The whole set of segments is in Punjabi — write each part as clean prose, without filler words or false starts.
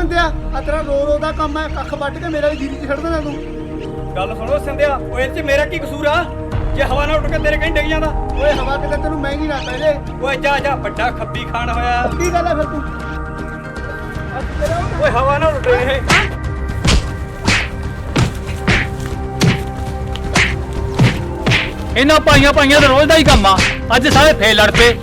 बिंदिया आ तेरा रो रो दा काम है कख वट के मेरे जीरी च छड़ देना तू गल सुनो सिंधिया ओए च मेरा की कसूर आ जे हवा ना उठ के तेरे कहीं डिग जांदा ओए हवा किते तेनू महंगी ना पै जे ओए जा जा बड़ा खब्बी खान होया की गल है फिर तू ओए हवा ना उठ रही है ਇਹਨਾਂ ਭਾਈਆਂ ਦਾ ਰੋਜ਼ ਦਾ ਹੀ ਕੰਮ ਆ ਅੱਜ ਸਾਰੇ ਫੇਰ ਲੜ ਪਏ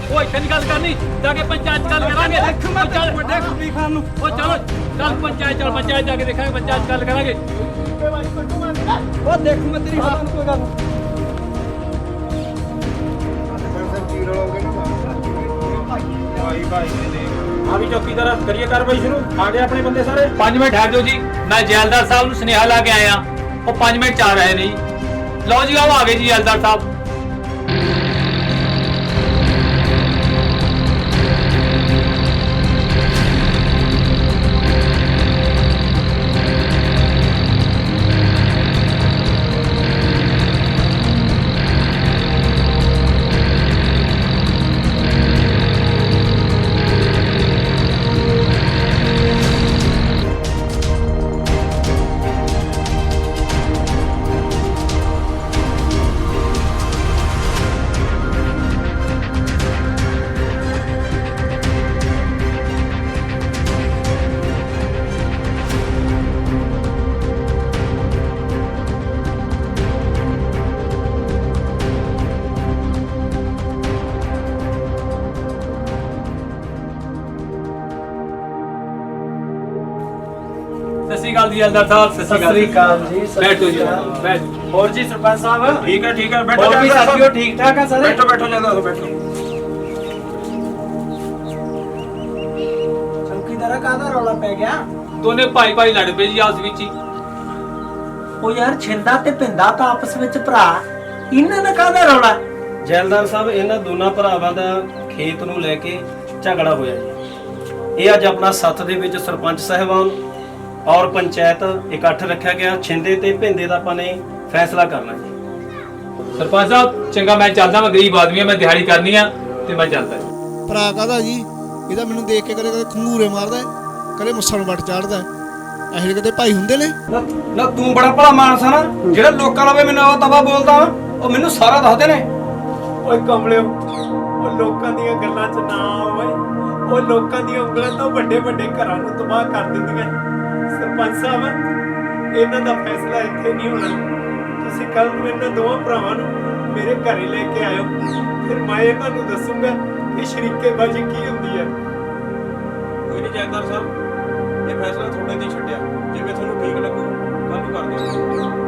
ਉਹ ਇੱਥੇ ਨਹੀਂ ਗੱਲ ਕਰਨੀ ਜਾ ਕੇ ਪੰਚਾਇਤ ਗੱਲ ਕਰਾਂਗੇ ਚੱਲ ਵੱਡੇ ਖੱਬੀ ਖਾਨ ਨੂੰ ਉਹ ਚਲੋ ਚੱਲ ਪੰਚਾਇਤ ਜਾ ਕੇ ਦੇਖਾਂਗੇ ਪੰਚਾਇਤ ਗੱਲ ਕਰਾਂਗੇ ਉਹ ਦੇਖੂ ਮੈਂ ਤੇਰੀ ਹਵਾ ਨੂੰ ਕੋਈ ਗੱਲ ਆ ਵੀ ਚੌਕੀਦਾਰ ਕਰੀਏ ਕਾਰਵਾਈ ਸ਼ੁਰੂ ਆ ਗਏ ਆਪਣੇ ਬੰਦੇ ਸਾਰੇ 5 ਮਿੰਟ ਠਹਿਰ ਜਾਓ ਜੀ ਮੈਂ ਜੈਲਦਾਰ ਸਾਹਿਬ ਨੂੰ ਸੁਨੇਹਾ ਲਾ ਕੇ ਆਇਆ ਉਹ 5 ਮਿੰਟ ਚ ਆ ਰਹੇ ਨੇ ਜੀ ਲਓ ਜੀ ਆਓ ਆ ਗਏ ਜੀ ਜੈਲਦਾਰ ਸਾਹਿਬ ਸਤਿ ਸ਼੍ਰੀ ਅਕਾਲ ਜੀ ਜੈਲਦਾਰ ਸਾਹਿਬ ਸਤਿ ਸ਼੍ਰੀ ਅਕਾਲ जी ਬੈਠੋ ਜੀ ਬੈਠ और जी सरपंच साहब ठीक है बैठो और भी साथियों ठीक ठाक है सारे बैठो जल्दी बैठो चौकीदारा कादा रौला पै गया ਦੋਨੇ ਭਾਈ ਲੜ ਪਏ ਜੀ ਆਪਸ ਵਿੱਚ ਹੀ ਉਹ ਯਾਰ ਛਿੰਦਾ ਤੇ ਪਿੰਦਾ ਤਾਂ ਆਪਸ ਵਿੱਚ ਭਰਾ ਇਹਨਾਂ ਦਾ ਕਾਹਦਾ ਰੌਲਾ ਜੈਲਦਾਰ ਸਾਹਿਬ ਇਹਨਾਂ ਦੋਨਾਂ ਭਰਾਵਾਂ ਦਾ ਖੇਤ ਨੂੰ ਲੈ ਕੇ ਝਗੜਾ ਹੋਇਆ ਜੀ ਇਹ ਅੱਜ ਆਪਣਾ ਸੱਥ ਦੇ ਵਿੱਚ ਸਰਪੰਚ ਸਾਹਿਬਾਨ ਔਰ ਪੰਚਾਇਤ ਇਕੱਠ ਰੱਖਿਆ ਗਿਆ ਛਿੰਦੇ ਤੇ ਭਿੰਦੇ ਦਾ ਆਪਾਂ ਨੇ ਫੈਸਲਾ ਕਰਨਾ ਜੀ ਸਰਪੰਚ ਸਾਹਿਬ ਚੰਗਾ ਮੈਂ ਚੱਲਦਾ ਮੈਂ ਗਰੀਬ ਆਦਮੀ ਆ ਮੈਂ ਦਿਹਾੜੀ ਕਰਨੀ ਆ ਤੇ ਮੈਂ ਚੱਲਦਾ ਭਰਾ ਕਾਹਦਾ ਜੀ ਇਹਦਾ ਮੈਨੂੰ ਦੇਖ ਕੇ ਕਦੇ ਕਦੇ ਖੰਗੂਰੇ ਮਾਰਦਾ ਕਦੇ ਮੁੱਛਾਂ ਨੂੰ ਵੱਟ ਚਾੜਦਾ ਇਹੋ ਜਿਹੇ ਕਦੇ ਭਾਈ ਹੁੰਦੇ ਨੇ ਨਾ ਤੂੰ ਬੜਾ ਭਲਾ ਮਾਨਸ ਆ ਨਾ ਜਿਹੜਾ ਲੋਕਾਂ ਲਵੇ ਮੈਨੂੰ ਆਵਾ ਤਵਾ ਬੋਲਦਾ ਉਹ ਮੈਨੂੰ ਸਾਰਾ ਦੱਸਦੇ ਨੇ ਓਏ ਕਮਲਿਓ ਉਹ ਲੋਕਾਂ ਦੀਆਂ ਗੱਲਾਂ 'ਚ ਨਾ ਓਏ ਉਹ ਲੋਕਾਂ ਦੀਆਂ ਉਂਗਲਾਂ ਤੋਂ ਵੱਡੇ ਵੱਡੇ ਘਰਾਂ ਨੂੰ ਤਬਾਹ ਕਰ ਦਿੰਦੀਆਂ ਸਰਪੰਚ ਸਾਹਿਬ ਇਹਨਾਂ ਦਾ ਫੈਸਲਾ ਇੱਥੇ ਨਹੀਂ ਹੋਣਾ ਤੁਸੀਂ ਕੱਲ ਨੂੰ ਇਹਨਾਂ ਦੋਵਾਂ ਭਰਾਵਾਂ ਨੂੰ ਮੇਰੇ ਘਰੇ ਲੈ ਕੇ ਆਇਓ ਫਿਰ ਮੈਂ ਇਹਨਾਂ ਨੂੰ ਦੱਸੂਗਾ ਕਿ ਸ਼ਰੀਕੇਬਾਜ਼ੀ ਕੀ ਹੁੰਦੀ ਹੈ ਕੋਈ ਨਹੀਂ ਜੈਲਦਾਰ ਸਾਹਿਬ ਇਹ ਫੈਸਲਾ ਤੁਹਾਡੇ ਤੇ ਛੱਡਿਆ ਜਿਵੇਂ ਤੁਹਾਨੂੰ ਠੀਕ ਲੱਗੂ ਕੱਲ ਨੂੰ ਕਰ ਦਿਓ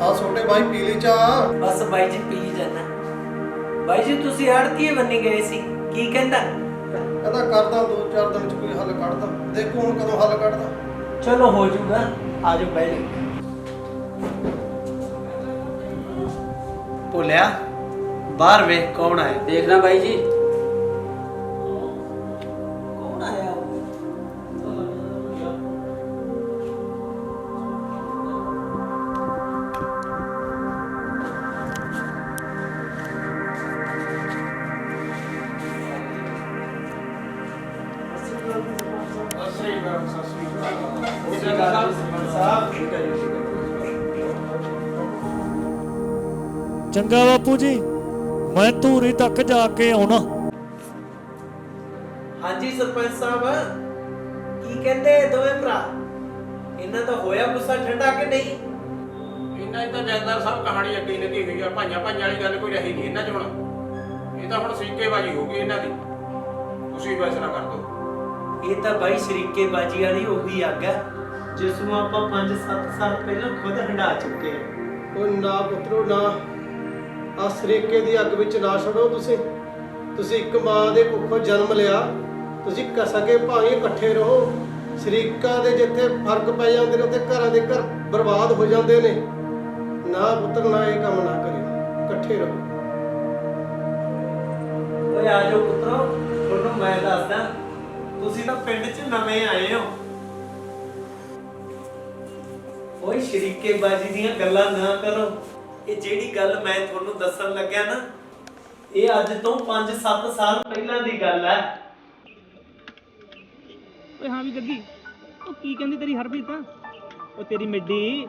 ਆ ਛੋਟੇ ਭਾਈ ਪੀ ਲਈ ਚਾਹ ਬਸ ਬਾਈ ਜੀ ਪੀ ਜਾਣਾ ਬਾਈ ਜੀ ਤੁਸੀਂ ਆੜਤੀਏ ਬੰਨੀ ਗਏ ਸੀ ਕੀ ਕਹਿੰਦਾ ਕਹਿੰਦਾ ਕਰਦਾ 2-4 ਦਿਨ ਚ ਕੋਈ ਹੱਲ ਕੱਢਦਾ ਦੇਖੋ ਹੁਣ ਕਦੋਂ ਹੱਲ ਕੱਢਦਾ ਚਲੋ ਹੋ ਜਾਊਗਾ ਆ ਜਾਓ ਬਾਈ ਭੋਲਿਆ ਬਾਹਰ ਵੇਖ ਕੌਣ ਆਇਆ ਦੇਖਣਾ ਬਾਈ ਜੀ ਕੌਣ ਆਇਆ ਸਤਿ ਸ੍ਰੀ ਅਕਾਲ ਸਾਹਿਬ ਠੀਕ ਹੈ ਜੀ। ਚੰਗਾ ਬਾਪੂ ਜੀ, ਮੈਂ ਧੂਰੀ ਤੱਕ ਜਾ ਕੇ ਆਉਣਾ। ਹਾਂਜੀ ਸਰਪੰਚ ਸਾਹਿਬ, ਕੀ ਕਹਿੰਦੇ ਦੋਵੇਂ ਭਰਾ? ਇਹਨਾਂ ਦਾ ਹੋਇਆ ਗੁੱਸਾ ਠੰਡਾ ਕਿ ਨਹੀਂ? ਇਹਨਾਂ ਦੀ ਤਾਂ ਜੈਲਦਾਰ ਸਾਹਿਬ ਕਹਾਣੀ ਅੱਗੇ ਹੀ ਲੱਗੀ ਹੋਈ ਆ। ਭਾਈਆਂ ਵਾਲੀ ਗੱਲ ਕੋਈ ਰਹੀ ਨਹੀਂ ਇਹਨਾਂ 'ਚ ਹੁਣ। ਇਹ ਤਾਂ ਹੁਣ ਸਰੀਕੇਬਾਜ਼ੀ ਹੋ ਗਈ ਇਹਨਾਂ ਦੀ। ਤੁਸੀਂ ਫੈਸਲਾ ਕਰ ਦਿਓ। ਇਹ ਤਾਂ ਬਾਈ ਸ਼ਰੀਕੇਬਾਜ਼ੀ ਵਾਲੀ ਉਹੀ ਅੱਗ ਹੈ ਜਿਸ ਨੂੰ ਆਪਾਂ 5-7 ਸਾਲ ਪਹਿਲਾਂ ਖੁਦ ਹੰਡਾ ਚੁੱਕੇ ਹਾਂ। ਉਹ ਨਾ ਪੁੱਤਰੋ ਨਾ, ਆ ਸਰੀਕੇ ਦੀ ਅੱਗ ਵਿੱਚ ਨਾ ਛੜੋ। ਤੁਸੀਂ ਇੱਕ ਮਾਂ ਦੇ ਕੁੱਖੋਂ ਜਨਮ ਲਿਆ, ਤੁਸੀਂ ਸਕੇ ਭਾਵੇਂ ਇਕੱਠੇ ਰਹੋ। ਸ਼ਰੀਕਾਂ ਦੇ ਜਿੱਥੇ ਫਰਕ ਪੈ ਜਾਂਦੇ ਨੇ ਉੱਥੇ ਘਰਾਂ ਦੇ ਘਰ ਬਰਬਾਦ ਹੋ ਜਾਂਦੇ ਨੇ। ਨਾ ਪੁੱਤਰ ਨਾ ਇਹ ਕੰਮ ਨਾ ਕਰਿਓ, ਇਕੱਠੇ ਰਹੋ। ਓਏ ਆ ਜਾਓ ਪੁੱਤਰੋ, ਤੁਹਾਨੂੰ ਮੈਂ ਦੱਸਦਾ, ਤੁਸੀਂ ਤਾਂ ਪਿੰਡ 'ਚ ਨਵੇਂ ਆਏ ਹੋ। ਓਏ ਸ਼ਰੀਕੇਬਾਜ਼ੀ ਦੀਆਂ ਗੱਲਾਂ ਨਾ ਕਰੋ। ਇਹ ਜਿਹੜੀ ਗੱਲ ਮੈਂ ਤੁਹਾਨੂੰ ਦੱਸਣ ਲੱਗਿਆ ਨਾ, ਇਹ ਅੱਜ ਤੋਂ 5-7 ਸਾਲ ਪਹਿਲਾਂ ਦੀ ਗੱਲ ਹੈ। ਓਏ ਹਾਂ ਵੀ ਜੱਗੀ, ਉਹ ਕੀ ਕਹਿੰਦੀ ਤੇਰੀ ਹਰਪ੍ਰੀਤ? ਉਹ ਤੇਰੀ ਮਿੱਡੀ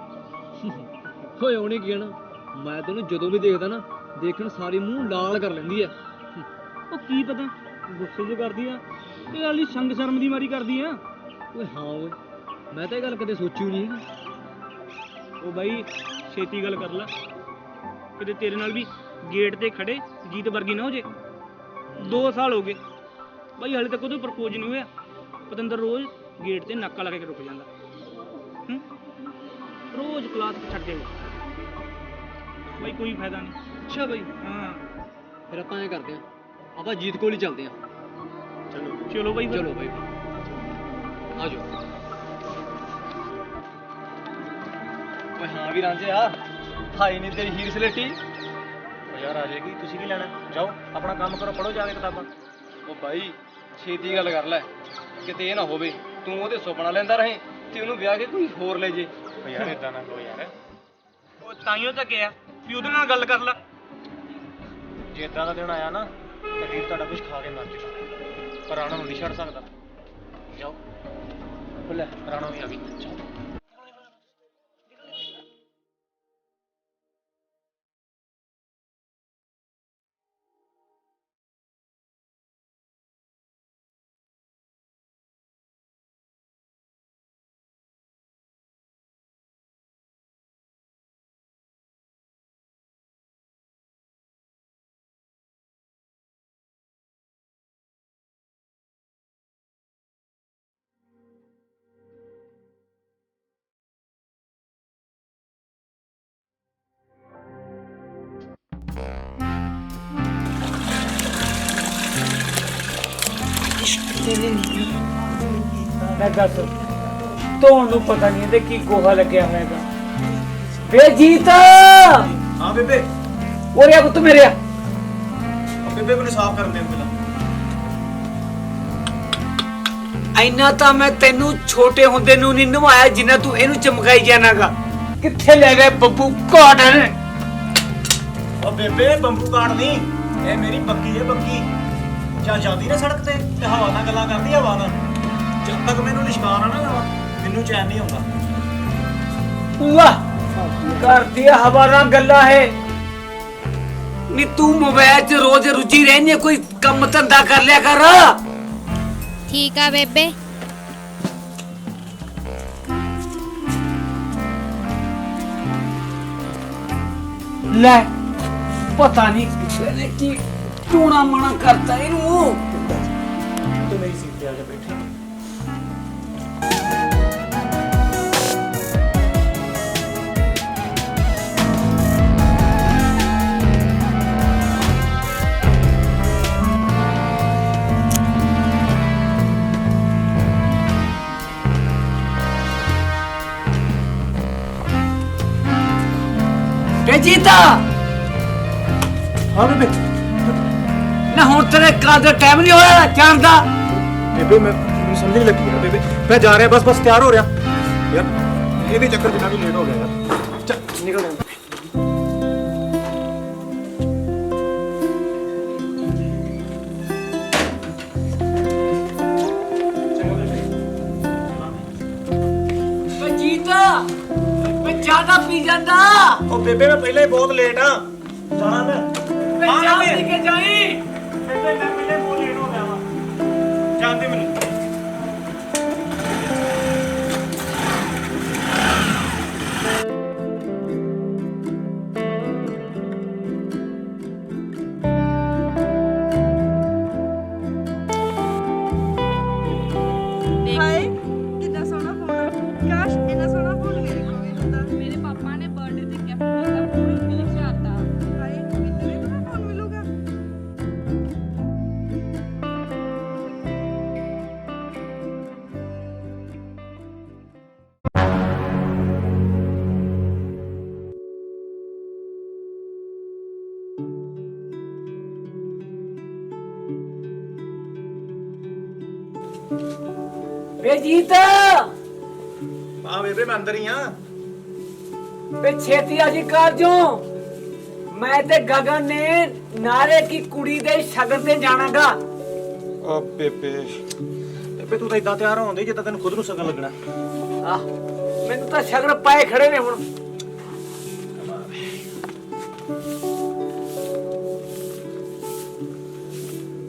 ਓਏ ਉਹਨੇ ਕੀ ਕਹਿਣਾ, ਮੈਂ ਤੈਨੂੰ ਜਦੋਂ ਵੀ ਦੇਖਦਾ ਨਾ, ਦੇਖਣ ਸਾਰੀ ਮੂੰਹ ਲਾਲ ਕਰ ਲੈਂਦੀ ਐ। ਉਹ ਕੀ ਪਤਾ ਗੁੱਸੇ 'ਚ ਕਰਦੀ ਆ, ਇਹ ਗੱਲ ਹੀ ਸੰਗ ਸ਼ਰਮ ਦੀ ਮਾਰੀ ਕਰਦੀ ਆ। ਓਏ ਹਾਂ ਓਏ, ਮੈਂ ਤਾਂ ਇਹ ਗੱਲ ਕਦੇ ਸੋਚੀ ਨਹੀਂ ਹੈਗੀ। ਉਹ ਬਾਈ ਛੇਤੀ ਗੱਲ ਕਰ ਲੈ, ਕਿਤੇ ਤੇਰੇ ਨਾਲ ਵੀ ਗੇਟ ਤੇ ਖੜੇ ਜੀਤ ਵਰਗੀ ਨਾ ਹੋ ਜੇ। 2 ਸਾਲ ਹੋ ਗਏ ਬਾਈ, ਹਾਲੇ ਤੱਕ ਉਹਦਾ ਪ੍ਰਪੋਜ਼ ਨਹੀਂ ਹੋਇਆ। ਪਤੰਦਰ ਰੋਜ਼ ਗੇਟ ਤੇ ਨਾਕਾ ਲਾ ਕੇ ਰੁਕ ਜਾਂਦਾ। ਰੋਜ਼ ਕਲਾਸ ਛੱਡ ਕੇ ਬਾਈ, ਕੋਈ ਫਾਇਦਾ ਨਹੀਂ। ਅੱਛਾ ਬਾਈ, ਹਾਂ ਫਿਰ ਆਪਾਂ ਐਂ ਕਰਦੇ ਆਂ, ਆਪਾਂ ਜੀਤ ਕੋਲ ਹੀ ਚੱਲਦੇ ਆਂ। ਚਲੋ ਬਾਈ ਫਿਰ। ਚਲੋ ਬਾਈ, ਆ ਜਾਓ। ਓਏ ਹਾਂ ਵੀ ਰਾਂਝਿਆ, ਹਾਈ ਨਹੀਂ ਤੇਰੀ ਹੀਰ ਸਲੇਟੀ। ਓ ਯਾਰ ਆ ਜਾਏਗੀ, ਤੁਸੀਂ ਕੀ ਲੈਣਾ? ਜਾਓ ਆਪਣਾ ਕੰਮ ਕਰੋ, ਪੜੋ ਜਾ ਕੇ ਕਿਤਾਬਾਂ। ਓ ਬਾਈ ਛੇਤੀ ਗੱਲ ਕਰ ਲੈ, ਕਿਤੇ ਇਹ ਨਾ ਹੋਵੇ ਤੂੰ ਉਹਦੇ ਸੁਪਨਾ ਲੈਂਦਾ ਰਹੇ ਤੇ ਉਹਨੂੰ ਵਿਆਹ ਕੇ ਕੋਈ ਹੋਰ ਲੈ ਜੇ। ਓ ਯਾਰ ਇਦਾਂ ਨਾ ਕਹੋ ਯਾਰ। ਉਹ ਤਾਈਓ ਤਾਂ ਕਿਹਾ ਵੀ ਉਹਦੇ ਨਾਲ ਗੱਲ ਕਰ ਲੈ। ਜੇ ਇਦਾਂ ਦਾ ਦਿਨ ਆਇਆ ਨਾ ਤਾਂ ਵੀਰ ਤੁਹਾਡਾ ਕੁਝ ਖਾ ਕੇ ਮਰ ਜਾਊਗਾ, ਪਰ ਰਾਣਾ ਨੂੰ ਨਹੀਂ ਛੱਡ ਸਕਦਾ। ਜਾਓ। ਲੈ ਰਾਣਾ ਵੀ ਆ ਗਈ। ਮੈਂ ਦੱਸ, ਤੁਹਾਨੂੰ ਪਤਾ ਨਹੀਂ ਇਹਦੇ ਕੀ ਗੋਹਾ ਲੱਗਿਆ ਹੋਏਗਾ। ਵੇ ਜੀਤ, ਹਾਂ ਬੇਬੇ, ਉਰੇ ਆ ਪੁੱਤ ਮੇਰੇ। ਆ ਬੇਬੇ ਮੈਨੂੰ ਸਾਫ਼ ਕਰਨ ਦੇ ਪਹਿਲਾਂ। ਇੰਨਾ ਤਾਂ ਮੈਂ ਤੈਨੂੰ ਛੋਟੇ ਹੁੰਦੇ ਨੂੰ ਨਹੀਂ ਨਵਾਇਆ ਜਿੰਨਾ ਤੂੰ ਇਹਨੂੰ ਚਮਕਾਈ ਜਾਣਾਗਾ। ਕਿੱਥੇ ਲੈ ਗਏ ਬੱਬੂ ਕਾਟਨ? ਓ ਬੇਬੇ ਬੰਬੂ ਕਾਟ ਨਹੀਂ, ਇਹ ਮੇਰੀ ਬੱਕੀ ਹੈ ਬੱਕੀ। ਜਾਂ ਜਾਂਦੀ ਨਾ ਸੜਕ ਤੇ ਹਵਾ ਨਾਲ ਗੱਲਾਂ ਕਰਦੀ, ਹਵਾ ਨਾਲ। ਜਦ ਤੱਕ ਮੈਨੂੰ ਲਿਸ਼ਕਾਰਾ ਨਾ ਲਾਵਾ ਮੈਨੂੰ ਚੈਨ ਨਹੀਂ ਆਉਂਦਾ। ਵਾਹ, ਕਰਦੀ ਆ ਹਵਾ ਨਾਲ ਗੱਲਾਂ ਹੈ। ਨੀ ਤੂੰ ਮੋਬਾਈਲ 'ਚ ਰੋਜ਼ ਰੁੱਝੀ ਰਹਿੰਦੀ ਹੈ, ਕੋਈ ਕੰਮ ਧੰਦਾ ਕਰ ਲਿਆ ਕਰ। ਠੀਕ ਆ ਬੇਬੇ। ਲੈ ਪਤਾ ਨਹੀਂ ਕਿਹਨੇ ਕੀ ਟੂਣਾ ਮਣਾ ਕਰਤਾ ਇਹਨੂੰ। ਤੂੰ ਮੇਰੀ ਸੀਟ ਤੇ ਆ ਜਾ ਬੈਠੀ। ਵੇ ਜੀਤਾ, ਹਾਂ ਬੇਬੇ। ਨਾ ਹੁਣ ਤੇਰੇ ਕਾਂ ਦਾ ਟਾਈਮ ਨਹੀਂ ਹੋਇਆ ਜਾਣ ਦਾ। ਬੇਬੇ ਮੈਨੂੰ ਸਮਝ ਨਹੀਂ ਲੱਗੀ ਯਾਰ ਬੇਬੇ, ਮੈਂ ਜਾ ਰਿਹਾ ਬਸ ਤਿਆਰ ਹੋ ਰਿਹਾ ਯਾਰ। ਇਹਦੇ ਚੱਕਰ 'ਚ ਮੈਂ ਵੀ ਲੇਟ ਹੋ ਗਿਆ ਯਾਰ। ਚੱਲ ਨਿਕਲ ਜਾ। ਚੰਗਾ ਬੇਬੇ। ਚਾਹ ਤਾਂ ਪੀ ਜਾਂਦਾ। ਉਹ ਬੇਬੇ ਮੈਂ ਪਹਿਲਾਂ ਹੀ ਬਹੁਤ ਲੇਟ ਆ ਜਾਣਾ ਮੈਂ। ਚਾਹ ਪੀ ਕੇ ਜਾਈ। ਬੇਬੇ ਮੈਂ ਪਹਿਲੇ ਬਹੁਤ ਲੇਟ ਹੋ ਗਿਆ ਵਾਂ, ਜਾਣਦੇ ਮੈਨੂੰ। ਹਾਏ ਕਿੰਨਾ ਸੋਹਣਾ ਫੋਨ। ਕਾਸ਼ ਇੰਨਾ ਸੋਹਣਾ ਫੋਨ ਮੇਰੇ ਕੋਲ ਵੀ ਹੁੰਦਾ। ਮੇਰੇ ਪਾਪਾ ਨੇ ਬਰਥਡੇ ਤੇ ਗਿਫਟ ਦਿੱਤਾ ਪੂਰੇ 20,000 ਦਾ। ਹਾਏ ਮੈਨੂੰ ਵੀ ਤਾਂ ਫੋਨ ਮਿਲੂਗਾ। ਵੇ ਜੀਤ ਹਾਂ ਬੇਬੇ ਮੈਂ ਅੰਦਰ ਹੀ ਆ। ਵੇ ਛੇਤੀ ਆ ਜੀ ਕਾਰਜੋਂ। ਮੈਂ ਤੇ ਗਗਨ ਨੇ ਨਾਰੇ ਕੀ ਕੁੜੀ ਦੇ ਸ਼ਗਨ ਤੇ ਜਾਣਾਗਾ। ਓ ਬੇਬੇ ਬੇਬੇ ਤੂੰ ਤਾਂ ਇਦਾਂ ਤਿਆਰ ਹੋਉਂਦੀ ਜਿੱਦਾਂ ਤੈਨੂੰ ਖੁਦ ਨੂੰ ਸ਼ਗਨ ਲੱਗਣਾ। ਆ ਮੈਨੂੰ ਤਾਂ ਸ਼ਗਨ ਪਾਏ ਖੜੇ ਨੇ ਹੁਣ।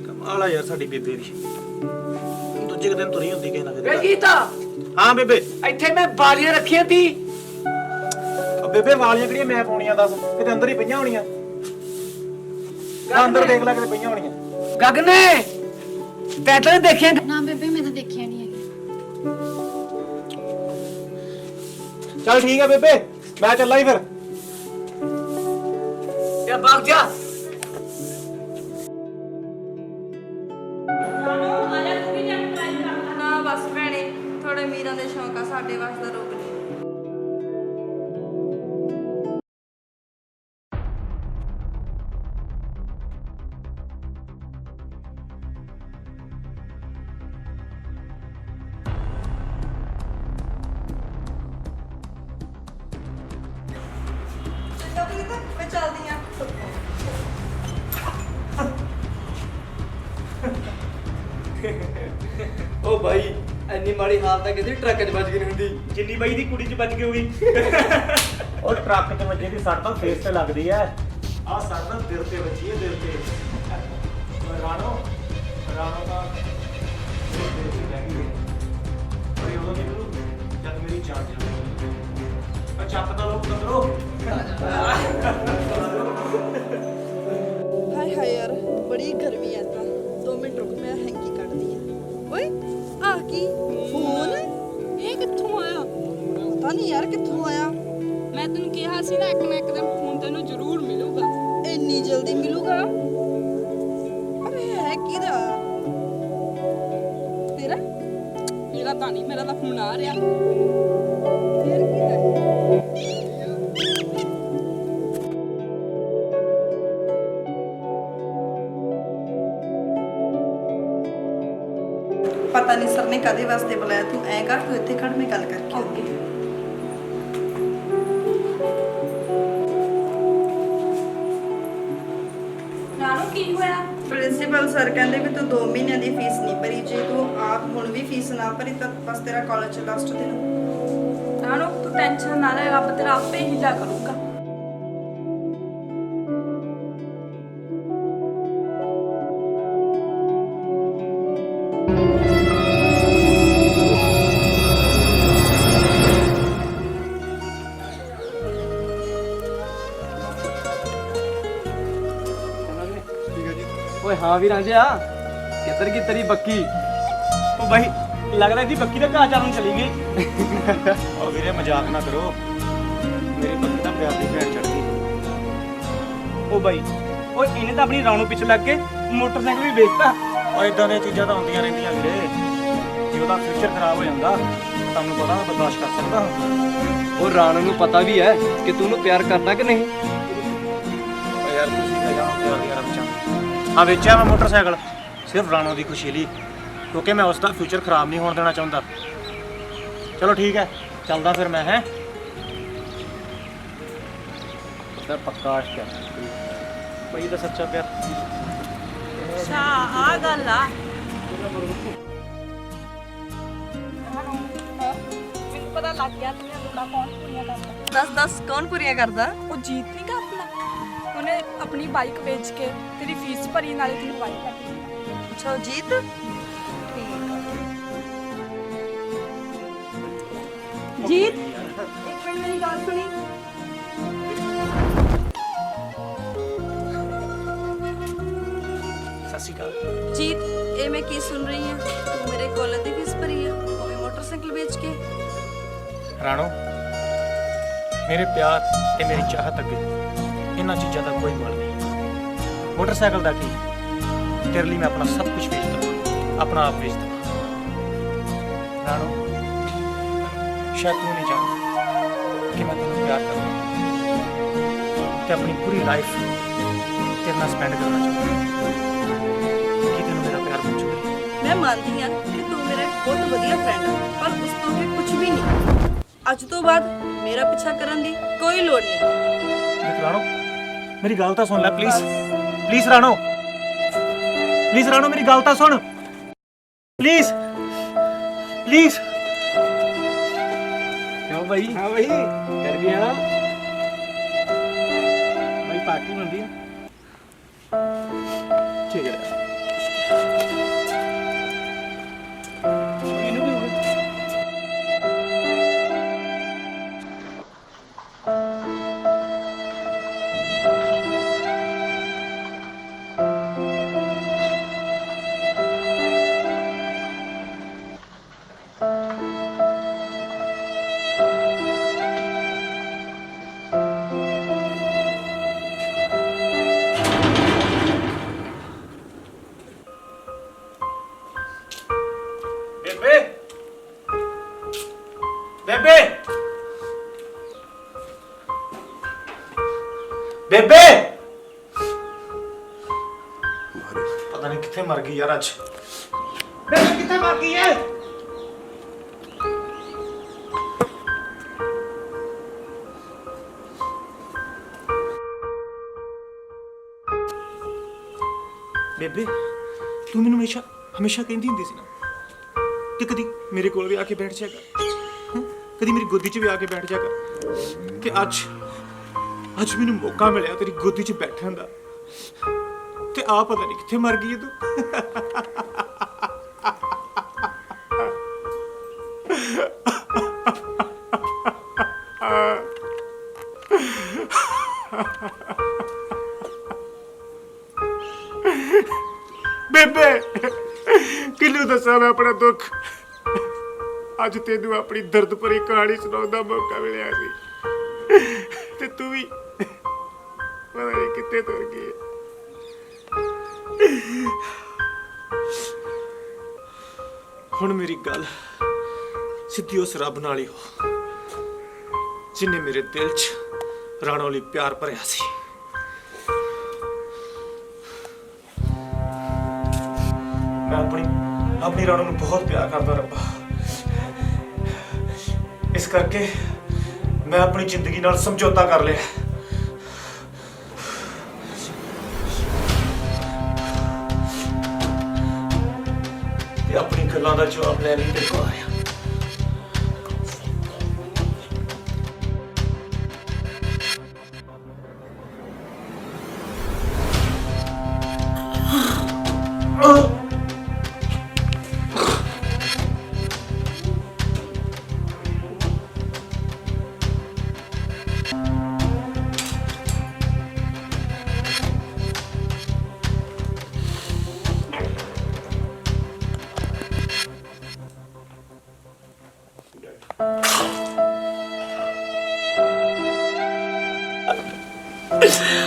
ਕਮਾਲ ਆ ਯਾਰ ਸਾਡੀ ਬੇਬੇ ਦੀ। ਦੂਜੇ ਕੁ ਦਿਨ ਤੁਰੀ ਹੁੰਦੀ ਕਿਸੇ ਨਾ ਵੇ ਕਿਤੇ। ਜੀਤ ਹਾਂ ਬੇਬੇ। ਇੱਥੇ ਮੈਂ ਬਾਲੀਆਂ ਰੱਖੀਆਂ ਤੀ। ਓ ਬੇਬੇ ਵਾਲੀਆਂ ਕਿਹੜੀਆਂ ਮੈਂ ਪਾਉਣੀਆਂ ਦੱਸ, ਕਿਤੇ ਅੰਦਰ ਹੀ ਪਈਆਂ ਹੋਣੀਆਂ। ਅੰਦਰ ਦੇਖ ਲੈ ਕਿਤੇ ਪਈਆਂ ਹੋਣੀਆਂ। ਗਗਨੇ ਤੈਂ ਤਾਂ ਨੀ ਦੇਖਿਆ। ਨਾ ਬੇਬੇ ਮੈਂ ਤਾਂ ਦੇਖਿਆ ਨਹੀਂ ਹੈਗਾ। ਚੱਲ ਠੀਕ ਆ ਬੇਬੇ ਮੈਂ ਚੱਲਾਂ ਹੀ ਫਿਰ। ਯਾ ਭਾਗ ਜਾ। ਨਾ ਬਸ ਭੈਣੇ ਥੋੜੇ ਮੀਰਾਂ ਦੇ ਸ਼ੌਂਕ ਆ, ਸਾਡੇ ਵਾਸਤੇ ਰੋਕ ਨਹੀਂ। ਮੈਂ ਚੱਲਦੀ ਆ। ਉਹ ਬਾਈ ਇੰਨੀ ਮਾੜੀ ਹਾਲਤ ਤਾਂ ਕਿਤੇ ਟਰੱਕ 'ਚ ਵੱਜ ਗਈ ਨਹੀਂ ਹੁੰਦੀ। ਜਿੰਨੀ ਬਾਈ ਦੀ ਕੁੜੀ 'ਚ ਵੱਜ ਗਈ ਹੋਗੀ। ਉਹ ਟਰੱਕ ਤੇ ਵੱਜੇ ਦੀ ਸੱਟ ਤਾਂ ਫੇਸ ਤੇ ਲੱਗਦੀ ਐ। ਆਹ ਸੱਟ ਤਾਂ ਦਿਲ ਤੇ ਵੱਜੀ ਐ, ਦਿਲ ਤੇ। ਰਾਣੋ ਦਾ ਦਿਲ ਤੇ ਲੱਗ ਗਈ। ਪਰ ਇਹ ਉਦੋਂ ਨਿਕਲੂ ਜਦ ਮੇਰੀ ਜਾਨ ਜਾਵੇ। ਆ ਚੱਪ ਦਾ ਲੋਕ ਕੰਦਰੋ। ਹਾਏ ਹਾਏ ਯਾਰ ਬੜੀ ਗਰਮੀ ਐ ਤਾਂ। 2 ਮਿੰਟ ਰੁਕ ਮੈਂ ਹੈਂਕੀ ਕੱਢਦੀ ਆ। ਓਏ ਆ ਕੀ ਫੋਨ ਇਹ ਕਿੱਥੋਂ ਆਇਆ? ਪਤਾ ਨਹੀਂ ਯਾਰ ਕਿੱਥੋਂ ਆਇਆ। ਮੈਂ ਤੈਨੂੰ ਕਿਹਾ ਸੀ ਨਾ ਇੱਕ ਨਾ ਇੱਕ ਦਿਨ ਫੋਨ ਤੈਨੂੰ ਜ਼ਰੂਰ ਮਿਲੂਗਾ। ਇੰਨੀ ਜਲਦੀ ਮਿਲੂਗਾ? ਅਰੇ ਹੈ ਕਿਹਦਾ? ਤੇਰਾ? ਮੇਰਾ ਤਾਂ ਨਹੀਂ, ਮੇਰਾ ਤਾਂ ਫੋਨ ਆ ਰਿਹਾ। ਫੇਰ ਕਿਹਦਾ? ਪਤਾ ਨਹੀਂ ਸਰ ਨੇ ਕਦੇ ਵਾਸਤੇ ਬੁਲਾਇਆ। ਤੂੰ ਐ ਕਰ ਤੂੰ ਇੱਥੇ ਖੜ ਮੈਂ ਗੱਲ ਕਰਕੇ ਆਉਂਗੀ। ਨਾਨੂ ਕੀ ਹੋਇਆ? ਪ੍ਰਿੰਸੀਪਲ ਸਰ ਕਹਿੰਦੇ ਵੀ ਤੂੰ 2 ਮਹੀਨਿਆਂ ਦੀ ਫੀਸ ਨਹੀਂ ਭਰੀ। ਜੇ ਤੂੰ ਆਪ ਹੁਣ ਵੀ ਫੀਸ ਨਾ ਭਰੀ ਤਾਂ ਬਸ ਤੇਰਾ ਕਾਲਜ ਚ ਲਾਸਟ ਦਿਨ। ਨਾਨੂ ਤੂੰ ਟੈਨਸ਼ਨ ਨਾ ਲੈ, ਰੱਬ ਤੇਰਾ ਆਪੇ ਹੀਲਾ ਕਰੂਗਾ। ਓਏ ਹਾਂ ਵੀ ਰਾਂਝਿਆ ਕਿੱਧਰ ਕੀ ਤੇਰੀ ਬੱਕੀ? ਉਹ ਬਾਈ ਲੱਗਦਾ ਇਹਦੀ ਬੱਕੀ ਦਾ ਘਾਹ ਚਾਰਨ ਚਲੀ ਗਈ। ਓ ਵੀਰੇ ਮਜ਼ਾਕ ਨਾ ਕਰੋ, ਮੇਰੀ ਬੱਕੀ ਤਾਂ ਪਿਆਰ ਦੀ ਭੈਣ ਚੜ ਗਈ। ਉਹ ਬਾਈ ਉਹ ਇਹਨੇ ਤਾਂ ਆਪਣੀ ਰਾਣੋ ਪਿੱਛੇ ਲੱਗ ਕੇ ਮੋਟਰਸਾਈਕਲ ਵੀ ਵੇਚਤਾ। ਓ ਇਦਾਂ ਦੀਆਂ ਚੀਜ਼ਾਂ ਤਾਂ ਹੁੰਦੀਆਂ ਰਹਿੰਦੀਆਂ ਵੀਰੇ। ਜੇ ਉਹਦਾ ਫਿਊਚਰ ਖਰਾਬ ਹੋ ਜਾਂਦਾ ਤੁਹਾਨੂੰ ਪਤਾ ਮੈਂ ਬਰਦਾਸ਼ਤ ਕਰ ਸਕਦਾ ਹਾਂ। ਉਹ ਰਾਣੋ ਨੂੰ ਪਤਾ ਵੀ ਹੈ ਕਿ ਤੂੰ ਉਹਨੂੰ ਪਿਆਰ ਕਰਦਾ ਕਿ ਨਹੀਂ। ਓ ਯਾਰ ਤੁਸੀਂ ਤਾਂ ਜਾਣੋ ਪਿਆਰ ਦੀਆਂ ਰਮਚਾਂ। ਹਾਂ ਵੇਚਿਆ ਮੈਂ ਮੋਟਰਸਾਈਕਲ ਸਿਰਫ ਰਾਣੋ ਦੀ ਖੁਸ਼ੀ ਲਈ, ਕਿਉਂਕਿ ਮੈਂ ਉਸ ਦਾ ਫਿਊਚਰ ਖਰਾਬ ਨਹੀਂ ਹੋਣ ਦੇਣਾ ਚਾਹੁੰਦਾ। ਚਲੋ ਠੀਕ ਹੈ ਚੱਲਦਾ ਫਿਰ ਮੈਂ। ਹੈ ਤਾਂ ਪੱਕਾ ਆਸ਼ਕ ਹੈ ਬਈ ਦਾ ਸੱਚਾ ਪਿਆਰ। ਅੱਛਾ ਆ ਗੱਲ ਆ। ਮੈਨੂੰ ਪਤਾ ਲੱਗ ਗਿਆ ਤੇਰੀਆਂ ਲੋੜਾਂ ਕੌਣ ਪੂਰੀਆਂ ਕਰਦਾ। ਦੱਸ ਕੌਣ ਪੂਰੀਆਂ ਕਰਦਾ? ਉਹ ਜੀਤ ਨਹੀਂ ਗਾ ਆਪਣਾ, ਉਹਨੇ ਆਪਣੀ ਬਾਈਕ ਵੇਚ ਕੇ ਤੇਰੀ ਫੀਸ ਭਰੀ, ਨਾਲੇ ਤੈਨੂੰ ਬਾਈਕ ਲੈ ਕੇ ਦਿੱਤੀ। ਅੱਛਾ ਜੀਤ, ਜੀਤ ਇੱਕ ਮਿੰਟ ਮੇਰੀ ਗੱਲ ਸੁਣੀ। ਸਤਿ ਸ਼੍ਰੀ ਅਕਾਲ। ਜੀਤ ਇਹ ਮੈਂ ਕੀ ਸੁਣ ਰਹੀ ਹਾਂ, ਤੂੰ ਮੇਰੇ ਕਾਲਜ ਦੀ ਫੀਸ ਭਰੀ ਆ, ਉਹ ਵੀ ਮੋਟਰਸਾਈਕਲ ਵੇਚ ਕੇ। ਰਾਣੋ, ਮੇਰੇ ਪਿਆਰ ਤੇ ਮੇਰੀ ਚਾਹਤ ਅੱਗੇ ਇਹਨਾਂ ਚੀਜ਼ਾਂ ਦਾ ਕੋਈ ਮੁੱਲ ਨਹੀਂ। ਮੋਟਰਸਾਈਕਲ ਦਾ ਕੀ, ਤੇਰੇ ਲਈ ਮੈਂ ਆਪਣਾ ਸਭ ਕੁਝ ਵੇਚ ਦਵਾਂ, ਆਪਣਾ ਆਪ ਵੇਚ ਦਵਾਂ। ਰਾਣੋ, ਸ਼ਾਇਦ ਤੂੰ ਨਹੀਂ ਜਾਣਦਾ ਕਿ ਮੈਂ ਤੈਨੂੰ ਪਿਆਰ ਕਰਦਾ ਤੇ ਆਪਣੀ ਪੂਰੀ ਲਾਈਫ ਤੇਰੇ ਨਾਲ ਸਪੈਂਡ ਕਰਨਾ ਚਾਹੁੰਦਾ। ਕੀ ਤੈਨੂੰ ਮੇਰਾ ਪਿਆਰ ਮਨਜ਼ੂਰ ਹੈ? ਮੈਂ ਮੰਨਦੀ ਹਾਂ ਕਿ ਤੂੰ ਮੇਰਾ ਇੱਕ ਬਹੁਤ ਵਧੀਆ ਫਰੈਂਡ ਹੈ, ਪਰ ਉਸ ਤੋਂ ਅੱਗੇ ਕੁਝ ਵੀ ਨਹੀਂ। ਅੱਜ ਤੋਂ ਬਾਅਦ ਮੇਰਾ ਪਿੱਛਾ ਕਰਨ ਦੀ ਕੋਈ ਲੋੜ ਨਹੀਂ। ਦੇਖ ਰਾਣੋ, ਮੇਰੀ ਗੱਲ ਤਾਂ ਸੁਣ ਲੈ please. Please Rano, please Rano, ਮੇਰੀ ਗੱਲ ਤਾਂ ਸੁਣ ਪਲੀਜ਼। ਪਲੀਜ਼। क्यों भाई? हाँ भाई कर गया भाई, पार्टी बन रही है। ठीक है। ਬੇਬੇ, ਬੇਬੇ, ਬੇਬੇ, ਪਤਾ ਨਹੀਂ ਕਿੱਥੇ ਮਰ ਗਈ ਯਾਰ ਅੱਜ। ਬੇਬੇ ਕਿੱਥੇ ਮਰ ਗਈ ਹੈ? ਬੇਬੇ, ਤੂੰ ਮੈਨੂੰ ਹਮੇਸ਼ਾ ਕਹਿੰਦੀ ਹੁੰਦੀ ਸੀ ਨਾ ਕਿ ਕਦੀ ਮੇਰੇ ਕੋਲ ਵੀ ਆ ਕੇ ਬੈਠ ਜਾ ਕਰ, ਕਦੀ ਮੇਰੀ ਗੋਦੀ 'ਚ ਵੀ ਆ ਕੇ ਬੈਠ ਜਾ ਕਰ, ਤੇ ਅੱਜ ਮੈਨੂੰ ਮੌਕਾ ਮਿਲਿਆ ਤੇਰੀ ਗੋਦੀ 'ਚ ਬੈਠਣ ਦਾ, ਤੇ ਆ ਪਤਾ ਨਹੀਂ ਕਿੱਥੇ ਮਰ ਗਈ ਹੈ ਤੂੰ। ਬੇਬੇ, ਕਿਹਨੂੰ ਦੱਸਾਂ ਮੈਂ ਆਪਣਾ ਦੁੱਖ। ਅੱਜ ਤੈਨੂੰ ਆਪਣੀ ਦਰਦ ਭਰੀ ਕਹਾਣੀ ਸੁਣਾਉਣ ਦਾ ਮੌਕਾ ਮਿਲਿਆ ਸੀ, ਤੇ ਤੂੰ ਵੀ ਪਤਾ ਨਹੀਂ ਕਿੱਥੇ ਤੁਰ ਗਈ ਹੈ। ਹੁਣ ਮੇਰੀ ਗੱਲ ਸਿੱਧੀ ਉਸ ਰੱਬ ਨਾਲ ਹੀ ਹੋ ਜਿਨੇ ਮੇਰੇ ਦਿਲ 'ਚ ਰਾਣੋ ਲਈ ਪਿਆਰ ਭਰਿਆ ਸੀ। ਮੈਂ ਆਪਣੀ ਰਾਣੋ ਨੂੰ ਬਹੁਤ ਪਿਆਰ ਕਰਦਾ ਰੱਬਾ, ਇਸ ਕਰਕੇ ਮੈਂ ਆਪਣੀ ਜ਼ਿੰਦਗੀ ਨਾਲ ਸਮਝੌਤਾ ਕਰ ਲਿਆ। ਤੇ ਆਪਣੀ ਗੱਲਾਂ ਦਾ ਜਵਾਬ ਲੈਣ ਲਈ ਤੇਰੇ ਕੋਲ ਆਇਆ।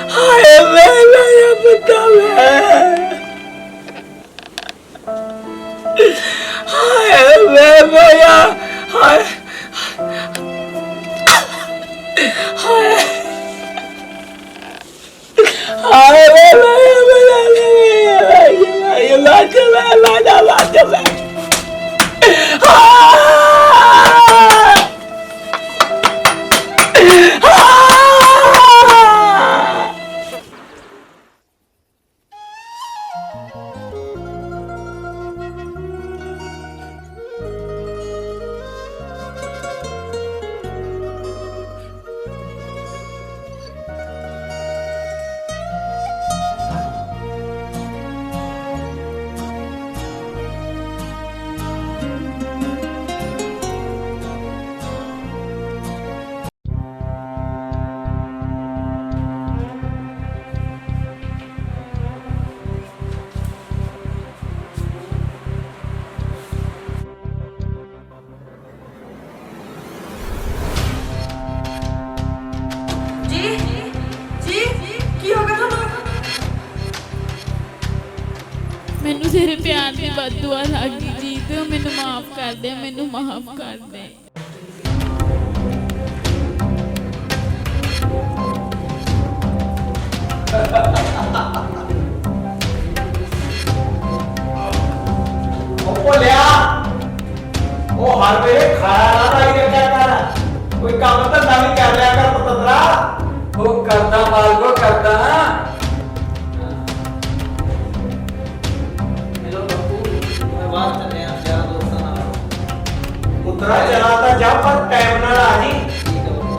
हाय मेरा पता हाय भैया हाय हाय ਦੀ ਬਦਦੁਆ ਲੱਗ ਗਈ ਜੀ ਤੇ ਮੈਨੂੰ ਮਾਫ ਕਰ ਦੇ, ਮੈਨੂੰ ਮਾਫ ਕਰ ਦੇ। ਉਹ ਭੋਲਿਆ, ਉਹ ਹਰ ਵੇਲੇ ਖਾਇਆ ਨਾ ਲਾਈ ਰੱਖਿਆ ਕਰ, ਕੋਈ ਕੰਮ ਧੰਦਾ ਵੀ ਕਰ ਲਿਆ ਕਰ ਪਤੰਦਰਾ। ਉਹ ਕਰਦਾ ਮਾਲਕੋ ਕਰਦਾ। ਹੈਲੋ ਬੱਪੂ, ਮੈਂ ਬਾਹਰ ਚੱਲਿਆ ਯਾਰ ਦੋਸਤਾਂ ਨਾਲ। ਪੁੱਤਰਾ ਜਰਾ ਤਾਂ ਜਾ, ਪਰ ਟਾਈਮ ਨਾਲ ਆ ਜੀ। ਠੀਕ ਹੈ ਬੱਪੂ।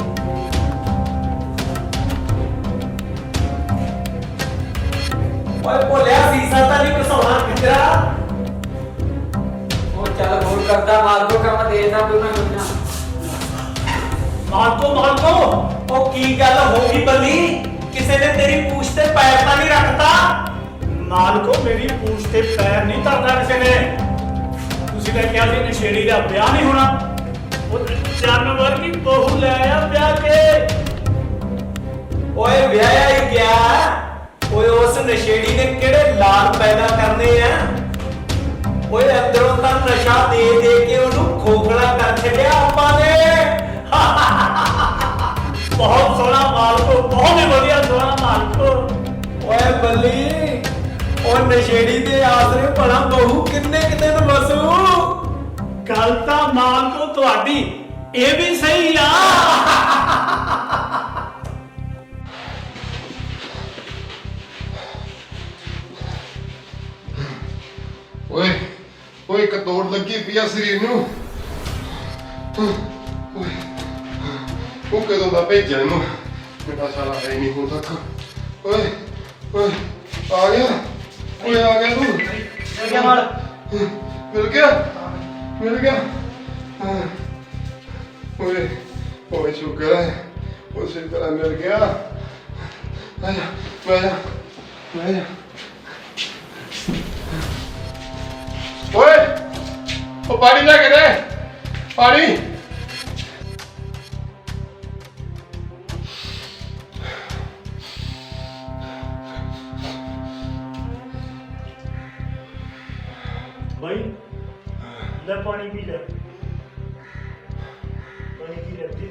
ਓਏ ਭੋਲਿਆ, ਸੀਸਾ ਤਾਂ ਨਹੀਂ ਘਸਾਉਣਾ ਕਿੰਦਰਾ। ਉਹ ਚੱਲ ਹੋਰ ਕਰਦਾ ਮਾਲਕੋ, ਕੰਮ ਦੇਦਾ ਕੋਈ ਨਾ ਕੋਈ ਨਾ। ਮਾਲਕੋ ਉਹ ਕੀ ਗੱਲ ਹੋ ਗਈ ਬੱਲੀ? ਕਿਸੇ ਨੇ ਤੇਰੀ ਪੂਛ ਤੇ ਪੈਰ ਤਾਂ ਨਹੀਂ ਰੱਖਤਾ? ਮਾਲਕੋ ਮੇਰੀ ਪੂਛ ਤੇ ਪੈਰ ਨਹੀਂ ਧਰਦਾ ਕਿਸੇ ਨੇ। ਤੁਸੀਂ ਤਾਂ ਕਿਹਾ ਸੀ ਨਸ਼ੇੜੀ ਦਾ ਵਿਆਹ ਨਹੀਂ ਹੋਣਾ। ਉਹ ਜਾਨਵਰ ਦੀ ਬਹੂ ਲੈ ਆ ਵਿਆਹ ਕੇ। ਓਏ ਵਿਆਹਿਆ ਹੀ ਗਿਆ। ਓਏ ਉਸ ਨਸ਼ੇੜੀ ਨੇ ਕਿਹੜੇ ਲਾਲ ਪੈਦਾ ਕਰਨੇ ਆ? ਓਏ ਅੰਦਰੋਂ ਤਾਂ ਨਸ਼ਾ ਦੇ ਦੇ ਕੇ ਉਹਨੂੰ ਖੋਖਲਾ ਕਰ ਛੱਡਿਆ ਆਪਾਂ ਨੇ। ਬਹੁਤ ਸੋਹਣਾ ਮਾਲਕੋ, ਬਹੁਤ ਹੀ ਵਧੀਆ ਸੋਹਣਾ ਮਾਲਕੋ। ਓਏ ਬੱਲੀ, ਉਹ ਨਸ਼ੇੜੀ ਦੇ ਆਸਰੇ ਭਲਾ ਬਹੂ ਕਿੰਨੇ ਕੁ ਦਿਨ ਵਸੂ? ਗੱਲ ਤਾਂ ਮਾਲਕੋ ਤੁਹਾਡੀ ਇਹ ਵੀ ਸਹੀ ਆ। ਓਏ ਓਏ ਕਤੋੜ ਲੱਗੀ ਪਿਆ ਸਰੀਰ ਨੂੰ। ਓਏ ਉਹ ਕਦੋਂ ਦਾ ਭੇਜਿਆ ਇਹਨੂੰ, ਮੇਰਾ ਸਾਲਾ ਹੈ ਨਹੀਂ ਹੁਣ ਤੱਕ। ਓਏ ਓਏ ਆ ਗਿਆ, ਓਏ ਆ ਗਿਆ ਤੂੰ। ਮਿਲ ਗਿਆ ਮਾਲ। ਮਿਲ ਗਿਆ, ਮਿਲ ਗਿਆ। ਹਾਂ। ਓਏ ਓਏ ਸ਼ੁਕਰ ਹੈ, ਉਸੇ ਤਰ੍ਹਾਂ ਮਿਲ ਗਿਆ। ਆ ਜਾ ਬਹਿ ਜਾ ਬਹਿ ਜਾ। ਓਏ ਉਹ ਪਾਣੀ ਲੈ ਕੇ ਦੇ, ਪਾਣੀ। ਭਾਈ ਲੈ ਪਾਣੀ ਪੀ ਲੈ, ਪਾਣੀ ਪੀ ਲੈ ਜੀ।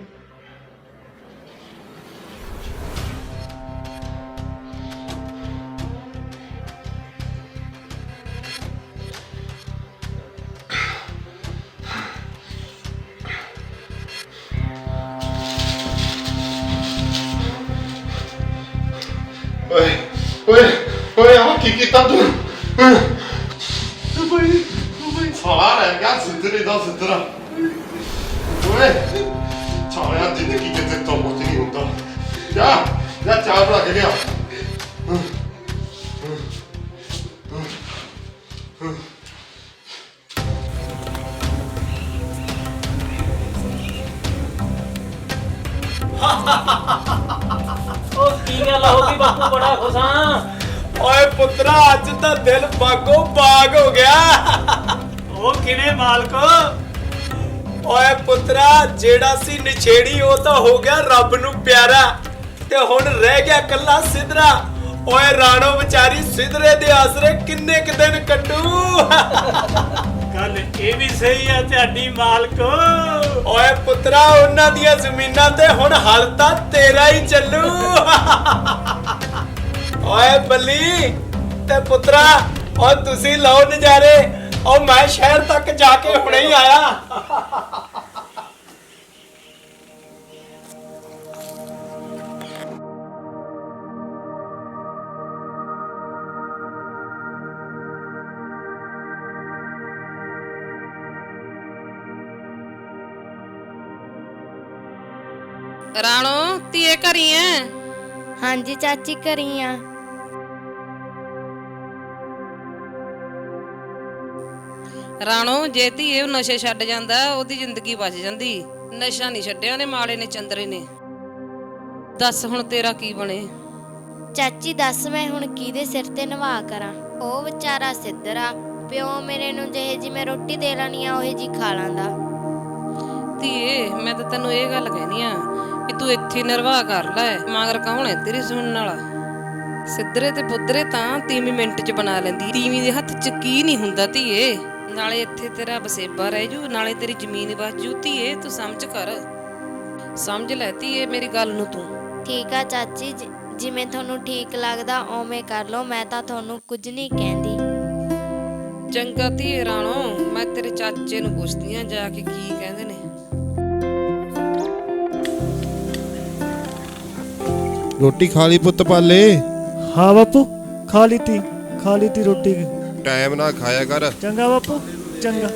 ਓਏ ਓਏ ਓਏ ਆ ਕੀ ਕੀਤਾ ਤੂੰ? ਓਏ ਸਾਲਾ ਰਹਿ ਗਿਆ ਸਿੱਧਰੇ ਦਾ ਸਿੱਧਰਾ। ਓਏ ਸਾਲਿਆ ਜ਼ਿੰਦਗੀ ਕਿਤੇ ਤੋਂ ਕੁਝ ਨਹੀਂ ਹੁੰਦਾ। ਜਾ ਜਾ ਚਾਹ ਬਣਾ ਕੇ ਲਿਆ। ਉਹ ਕੀ ਗੱਲ ਹੋ ਗਈ ਬਾਪੂ, ਬੜਾ ਖੁਸ਼ ਹਾਂ। ਓਏ ਪੁੱਤਰਾ, ਅੱਜ ਤਾਂ ਦਿਲ ਬਾਗੋ ਬਾਗ ਹੋ ਗਿਆ। ਉਹ ਕਿਵੇਂ ਮਾਲਕੋ? ਓਏ ਪੁੱਤਰਾ, ਜਿਹੜਾ ਸੀ ਨਛੇੜੀ ਉਹ ਤਾਂ ਹੋ ਗਿਆ ਰੱਬ ਨੂੰ ਪਿਆਰਾ, ਤੇ ਹੁਣ ਰਹਿ ਗਿਆ ਕੱਲਾ ਸਿਧਰਾ। ਓਏ ਰਾਣੋ ਵਿਚਾਰੀ ਸਿਧਰੇ ਦੇ ਆਸਰੇ ਕਿੰਨੇ ਕੁ ਦਿਨ ਕੱਟੂ। ਗੱਲ ਇਹ ਵੀ ਸਹੀ ਆ ਤੁਹਾਡੀ ਮਾਲਕੋ। ਓਏ ਪੁੱਤਰਾ, ਉਹਨਾਂ ਦੀਆਂ ਜ਼ਮੀਨਾਂ ਤੇ ਹੁਣ ਹਲ ਤਾਂ ਤੇਰਾ ਹੀ ਚੱਲੂ। ਓਏ ਬੱਲੀ ਤੇ ਪੁੱਤਰਾ, ਓ ਤੁਸੀਂ ਲਓ ਨਜ਼ਾਰੇ। ਓ ਮੈਂ ਸ਼ਹਿਰ ਤੱਕ ਜਾ ਕੇ ਹੁਣੇ ਹੀ ਆਇਆ। ਰਾਣੋ ਧੀਏ ਘਰੀ ਐ? ਹਾਂਜੀ ਚਾਚੀ ਘਰੀ ਆ। ਰਾਣੋ ਜੇ ਧੀਏ ਨਸ਼ੇ ਛੱਡ ਜਾਂਦਾ ਉਹਦੀ ਜ਼ਿੰਦਗੀ ਬਚ ਜਾਂਦੀ। ਨਸ਼ਾ ਨਹੀਂ ਛੱਡਿਆ ਨੇ ਮਾੜੇ ਨੇ ਚੰਦਰੇ ਨੇ। ਦੱਸ ਹੁਣ ਤੇਰਾ ਕੀ ਬਣੇ? ਚਾਚੀ ਦੱਸ ਮੈਂ ਹੁਣ ਕਿਹਦੇ ਸਿਰ ਤੇ ਨਿਭਾ ਕਰਾਂ? ਉਹ ਵਿਚਾਰਾ ਸਿੱਧਰਾ, ਪਿਓ ਮੇਰੇ ਨੂੰ ਜਿਹੇ ਜੀ ਮੈਂ ਰੋਟੀ ਦੇ ਲੈਣੀ ਆ ਉਹੇ ਜੀ ਖਾ ਲਾਂਦਾ। ਧੀਏ ਮੈਂ ਤਾਂ ਤੈਨੂੰ ਇਹ ਗੱਲ ਕਹਿਨੀ ਆ ਕਿ ਤੂੰ ਇੱਥੇ ਨਿਰਵਾਹ ਕਰ ਲੈ। ਮਗਰ ਕੌਣ ਹੈ ਤੇਰੀ ਸੁਣਨ ਵਾਲਾ? ਸਿੱਧਰੇ ਤੇ ਪੁੱਧਰੇ ਤਾਂ ਤੀਵੀਂ ਮਿੰਟ 'ਚ ਬਣਾ ਲੈਂਦੀ। ਤੀਵੀਂ ਦੇ ਹੱਥ 'ਚ ਕੀ ਨਹੀਂ ਹੁੰਦਾ ਧੀਏ। ਨਾਲੇ ਇੱਥੇ ਤੇਰਾ ਵਸੇਬਾ ਰਹਿ ਜੂ, ਨਾਲੇ ਤੇਰੀ ਜ਼ਮੀਨ ਬਚ ਜੂ ਧੀਏ। ਤੂੰ ਸਮਝ ਕਰ, ਸਮਝ ਲੈ ਧੀਏ ਮੇਰੀ ਗੱਲ ਨੂੰ ਤੂੰ। ਠੀਕ ਆ ਚਾਚੀ, ਜਿਵੇਂ ਤੁਹਾਨੂੰ ਠੀਕ ਲੱਗਦਾ ਓਵੇਂ ਕਰ ਲਓ, ਮੈਂ ਤਾਂ ਤੁਹਾਨੂੰ ਕੁਝ ਨਹੀਂ ਕਹਿੰਦੀ। ਚੰਗਾ ਧੀਏ ਰਾਣੋ, ਮੈਂ ਤੇਰੇ ਚਾਚੇ ਨੂੰ ਪੁੱਛਦੀ ਆ ਜਾ ਕੇ ਕੀ ਕਹਿੰਦੇ ਨੇ। ਰੋਟੀ ਖਾ ਲਈ ਪੁੱਤ ਪਾਲੇ? हाँ बापू, खा ली थी रोटी की। ਟਾਈਮ ਨਾਲ ਖਾਇਆ ਕਰ। चंगा बापू, चंगा।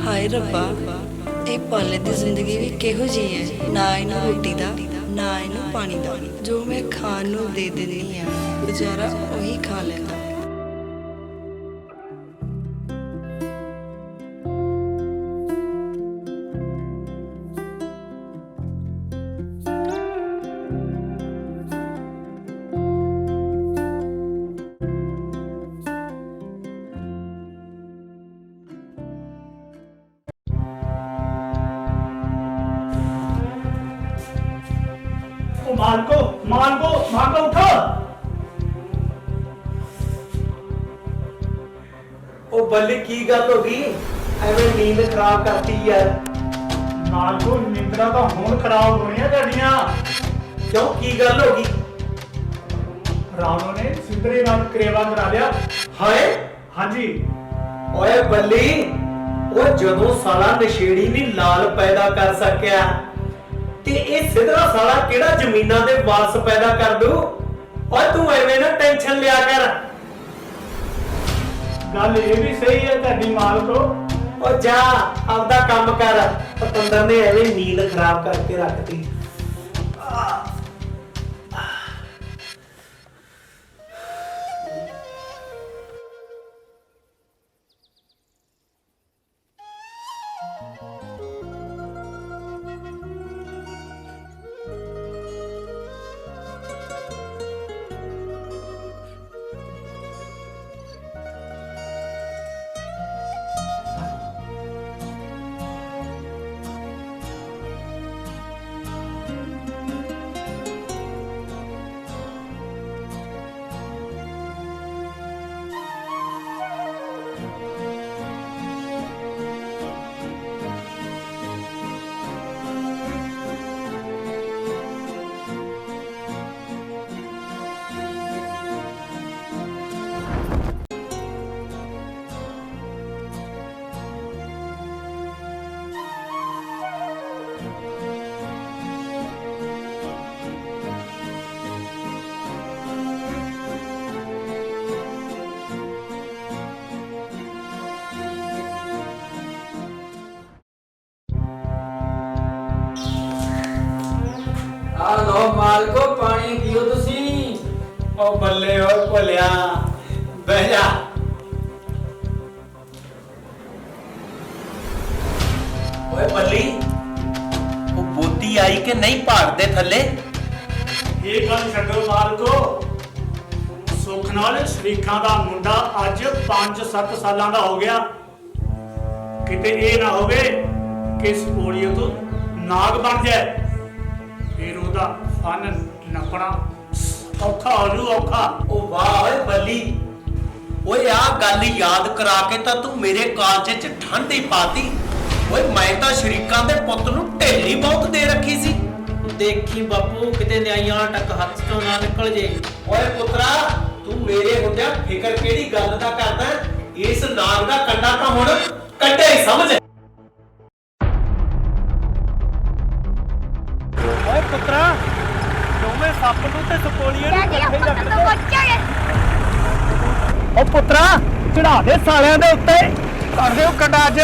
ਹਾਏ ਰੱਬਾ, ਇਹ ਪਾਲੇ ਦੀ ਜ਼ਿੰਦਗੀ ਵੀ ਕਿਹੋ ਜਿਹੀ ਹੈ। ਨਾ ਇਹਨੂੰ ਰੋਟੀ ਦਾ, ਨਾ ਇਹਨੂੰ ਪਾਣੀ ਦਾ। ਜੋ ਮੈਂ ਖਾਣ ਨੂੰ ਦੇ ਦਿੰਦੀ ਆ, ਵਿਚਾਰਾ ਉਹੀ ਖਾ ਲੈਂਦਾ। मालको उठो। ਉਹ ਬੱਲੇ ਕੀ ਗੱਲ ਹੋ ਗਈ? ਐਵੇਂ ਨੀਂਦ ਖਰਾਬ ਕਰਤੀ ਯਾਰ। मालको निंद्रा तो हुण खराब होनी है तुहाडियां। क्यों की गल हो गई? राणो ने सिद्धरे नाल करेवा करा लिया। हाय हाँ जी। ਓਏ ਬੱਲੀ, ਉਹ ਜਦੋਂ ਸਾਲਾ ਨਸ਼ੇੜੀ ਨਹੀਂ ਲਾਲ ਪੈਦਾ ਕਰ ਸਕਿਆ ਤੇ ਇਹ ਸਿਧਰਾ ਸਾਲਾ ਕਿਹੜਾ ਜ਼ਮੀਨਾਂ ਦੇ ਵਾਰਸ ਪੈਦਾ ਕਰ ਦੂ? ਓਏ ਤੂੰ ਐਵੇਂ ਨਾ ਟੈਨਸ਼ਨ ਲਿਆ ਕਰ। गल ये भी सही है तुहाडी मालको। ਓ ਜਾ ਆਪਦਾ ਕੰਮ ਕਰ। ਪਤੰਦਰ ਨੇ ਐਵੇਂ ਨੀਂਦ ਖਰਾਬ ਕਰਕੇ ਰੱਖਤੀ। ਆ ਲੋ ਮਾਲਕੋ, ਪਾਣੀ ਪੀਓ ਤੁਸੀਂ। ਓ ਬੱਲੇ ਓ ਭੁੱਲਿਆ, ਬਹਿ ਜਾ। ਓਏ ਬੱਲੀ, ਉਹ ਬੋਤੀ ਆਈ ਕਿ ਨਹੀਂ ਪਹਾੜ ਦੇ ਥੱਲੇ? ਇਹ ਗੱਲ ਛੱਡੋ ਮਾਲਕੋ। ਸੁੱਖ ਨਾਲ ਸ਼ਰੀਕਾਂ ਦਾ ਮੁੰਡਾ ਅੱਜ 5-7 ਸਾਲਾਂ ਦਾ ਹੋ ਗਿਆ। ਕਿਤੇ ਇਹ ਨਾ ਹੋਵੇ ਕਿ ਇਸ ਪੋਲੀਓ ਤੋਂ ਨਾਗ ਬਣ ਜਾਏ, ਫਿਰ ਉਹਦਾ ਫਨ ਨੱਪਣਾ ਔਖਾ ਹੋ ਜੂ, ਔਖਾ। ਉਹ ਵਾਹ ਓਏ ਬੱਲੀ, ਓਏ ਆ ਗੱਲ ਯਾਦ ਕਰਾ ਕੇ ਤਾਂ ਤੂੰ ਮੇਰੇ ਕਾਲਜੇ 'ਚ ਠੰਡ ਹੀ ਪਾਤੀ। ਓਏ ਮੈਂ ਤਾਂ ਸ਼ਰੀਕਾਂ ਦੇ ਪੁੱਤ ਨੂੰ ਢੇਲੀ ਬਹੁਤ ਦੇ ਰੱਖੀ ਸੀ। ਦੇਖੀ ਬਾਪੂ ਕਿਤੇ ਨਿਆਈਆਂ ਵਾਲਾ ਟੱਕ ਹੱਥ ਚੋਂ ਨਾ ਨਿਕਲ ਜੇ। ਓਏ ਪੁੱਤਰਾ, ਤੂੰ ਮੇਰੇ ਹੁੰਦਿਆਂ ਫਿਕਰ ਕਿਹੜੀ ਗੱਲ ਦਾ ਕਰਦਾ? ਇਸ ਨਾਗ ਦਾ ਕੰਡਾ ਤਾਂ ਹੁਣ ਕੱਢਿਆ ਹੀ ਸਮਝ। ਓਏ ਪੁੱਤਰਾ ਦੋਵੇਂ ਸੱਪ ਨੂੰ ਤੇ ਸਪੋਲੀਏ ਨੂੰ ਇਕੱਠੇ ਲੱਗਦੇ। ਓ ਪੁੱਤਰਾ ਚੜਾ ਦੇ ਸਾਲਿਆਂ ਦੇ ਉੱਤੇ ਕਰ ਦਿਓ ਕੰਡਾ ਅੱਜ।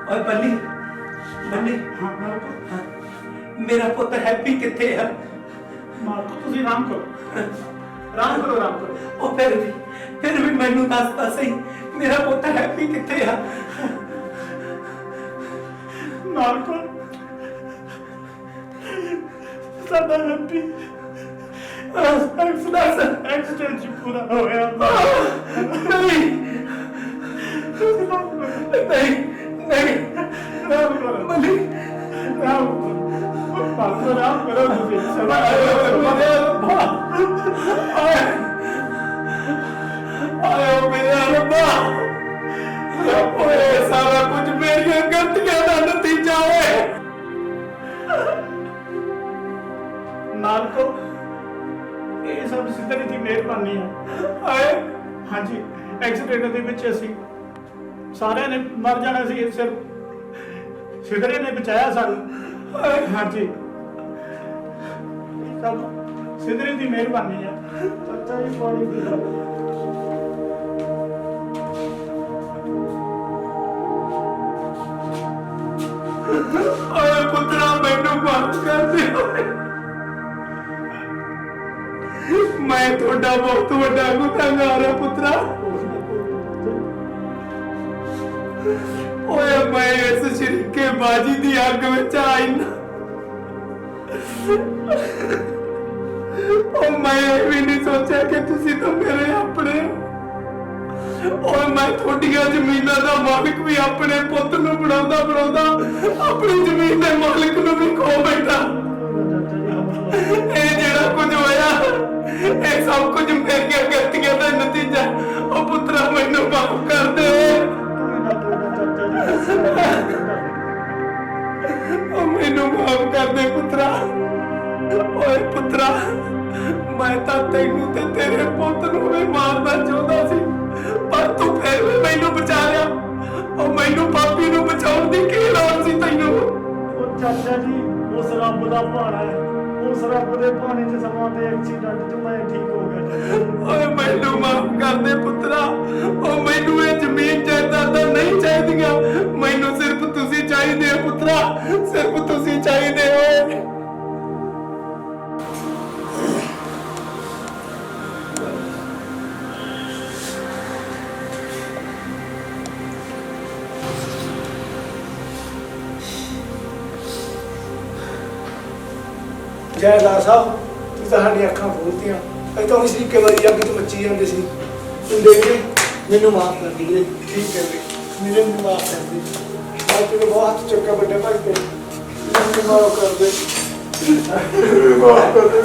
ਓਏ ਬੱਲੀ ਬੱਲੀ, ਮੇਰਾ ਪੁੱਤ ਹੈਪੀ ਕਿੱਥੇ ਆ? ਮਾਰਕੋ ਤੁਸੀਂ ਆਰਾਮ ਕਰੋ, ਆਰਾਮ ਕਰੋ, ਆਰਾਮ ਕਰੋ। ਉਹ ਫਿਰ ਵੀ ਮੈਨੂੰ ਦੱਸਦਾ ਸਹੀ, ਮੇਰਾ ਪੁੱਤ ਹੈਪੀ ਕਿੱਥੇ ਆ? ਮਾਰਕੋ ਸਾਡਾ ਹੈਪੀ ਐਕਸੀਡੈਂਟ ਪੂਰਾ ਹੋਇਆ। ਨਹੀਂ ਨਹੀਂ ਨਹੀਂ, ਰਾਮ ਕਰੋ ਬੱਲੀ, ਰਾਮ ਕਰੋ, ਰਾਮ ਕਰੋ ਤੁਸੀਂ। ਆਇਓ ਮੇਰਾ ਰੱਬਾ, ਓਏ ਸਾਰਾ ਕੁਝ ਮੇਰੀਆਂ ਗਲਤੀਆਂ ਦਾ ਨਤੀਜਾ ਹੈ। ਮਾਲਕੋ ਇਹ ਸਭ ਸਿੱਧਰੇ ਦੀ ਮਿਹਰਬਾਨੀ ਹੈ। ਆਏ ਹਾਂਜੀ, ਐਕਸੀਡੈਂਟ ਦੇ ਵਿੱਚ ਅਸੀਂ ਸਾਰਿਆਂ ਨੇ ਮਰ ਜਾਣਾ ਸੀ, ਸਿਰਫ ਸਿੱਧਰੇ ਨੇ ਬਚਾਇਆ ਸਾਨੂੰ। ਹਾਂਜੀ, ਸਭ ਸਿੱਧਰੇ ਦੀ ਮਿਹਰਬਾਨੀ ਹੈ। ਚਾਚਾ ਜੀ ਪਾਣੀ ਪੀ ਲਓ। ਓਏ ਪੁੱਤਰਾ ਮੈਨੂੰ ਮਾਫ ਕਰ ਦਿਓ, ਮੈਂ ਤੁਹਾਡਾ ਬਹੁਤ ਵੱਡਾ ਗੁਨਾਹਗਾਰ ਹਾਂ ਪੁੱਤਰਾ। ਓਏ ਮੈਂ ਇਸ ਸ਼ਰੀਕੇ ਬਾਜੀ ਦੀ ਅੱਗ ਵਿੱਚ ਆਈ ਨਾ, ਉਹ ਮੈਂ ਇਹ ਵੀ ਨਹੀਂ ਸੋਚਿਆ ਕਿ ਤੁਸੀਂ ਤਾਂ ਮੇਰੇ ਆਪਣੇ ਹੋ। ਓਏ ਮੈਂ ਤੁਹਾਡੀਆਂ ਜ਼ਮੀਨਾਂ ਦਾ ਮਾਲਕ ਵੀ ਆਪਣੇ ਪੁੱਤ ਨੂੰ ਬਣਾਉਂਦਾ ਬਣਾਉਂਦਾ ਆਪਣੀ ਜ਼ਮੀਨ ਦੇ ਮਾਲਕ ਨੂੰ ਵੀ ਖੋ ਬੈਠਾ। ਇਹ ਜਿਹੜਾ ਕੁਝ ਹੋਇਆ ਇਹ ਸਭ ਕੁਝ ਮੇਰੀਆਂ ਗਲਤੀਆਂ ਦਾ ਨਤੀਜਾ। ਉਹ ਪੁੱਤਰਾ ਮੈਨੂੰ ਮਾਫ ਕਰ ਦੇ। ਉਹ ਮੈਨੂੰ ਮਾਫ ਕਰ ਦੇ ਪੁੱਤਰਾ। ਓਏ ਪੁੱਤਰਾ, ਮੈਂ ਤਾਂ ਤੈਨੂੰ ਤੇ ਤੇਰੇ ਪੁੱਤ ਨੂੰ ਵੀ ਮਾਰਨਾ ਚਾਹੁੰਦਾ ਸੀ, ਪਰ ਤੂੰ ਫਿਰ ਵੀ ਮੈਨੂੰ ਬਚਾ ਲਿਆ। ਉਹ ਮੈਨੂੰ ਪਾਪੀ ਨੂੰ ਬਚਾਉਣ ਦੀ ਕੀ ਲੋੜ ਸੀ ਤੈਨੂੰ? ਉਹ ਚਾਚਾ ਜੀ ਉਸ ਰੱਬ ਦਾ ਭਾਣਾ ਹੈ, ਉਸ ਰੱਬ ਦੇ ਭਾਣੇ 'ਚ ਸਮਾਂ ਤੇ ਐਕਸੀਡੈਂਟ 'ਚ ਮੈਂ ਠੀਕ ਹੋ ਗਿਆ। ਓਏ ਮੈਨੂੰ ਮਾਫ ਕਰ ਦੇ ਪੁੱਤਰਾ। ਉਹ ਮੈਨੂੰ ਇਹ ਜ਼ਮੀਨ ਜਾਇਦਾਦਾਂ ਨਹੀਂ ਚਾਹੀਦੀਆਂ, ਮੈਨੂੰ ਸਿਰਫ ਤੁਸੀਂ ਚਾਹੀਦੇ ਹੋ ਪੁੱਤਰਾ, ਸਿਰਫ ਤੁਸੀਂ ਚਾਹੀਦੇ ਹੋ। ਜੈਦਾਰ ਸਾਹਿਬ, ਤੁਸੀਂ ਤਾਂ ਸਾਡੀਆਂ ਅੱਖਾਂ ਖੋਲ੍ਹਤੀਆਂ। ਅਸੀਂ ਤਾਂ ਉਹੀ ਸ਼ਰੀਕੇ ਵਾਲੀ ਅੱਗ 'ਚ ਮੱਚੀ ਜਾਂਦੇ ਸੀ। ਤੂੰ ਦੇਖ ਲੈ, ਮੈਨੂੰ ਮਾਫ ਕਰ ਦੇ ਵੀਰੇ। ਠੀਕ ਹੈ ਵੀਰੇ, ਮੈਨੂੰ ਮਾਫ ਕਰ ਦੇ। ਮੈਂ ਤੇਰੇ ਬਹੁਤ ਹੱਥ ਚੁੱਕਿਆ ਵੱਡੇ ਭਾਈ ਤੇ, ਮੈਨੂੰ ਮਾਫ ਕਰ ਦੇ, ਮਾਫ ਕਰ ਦੇ।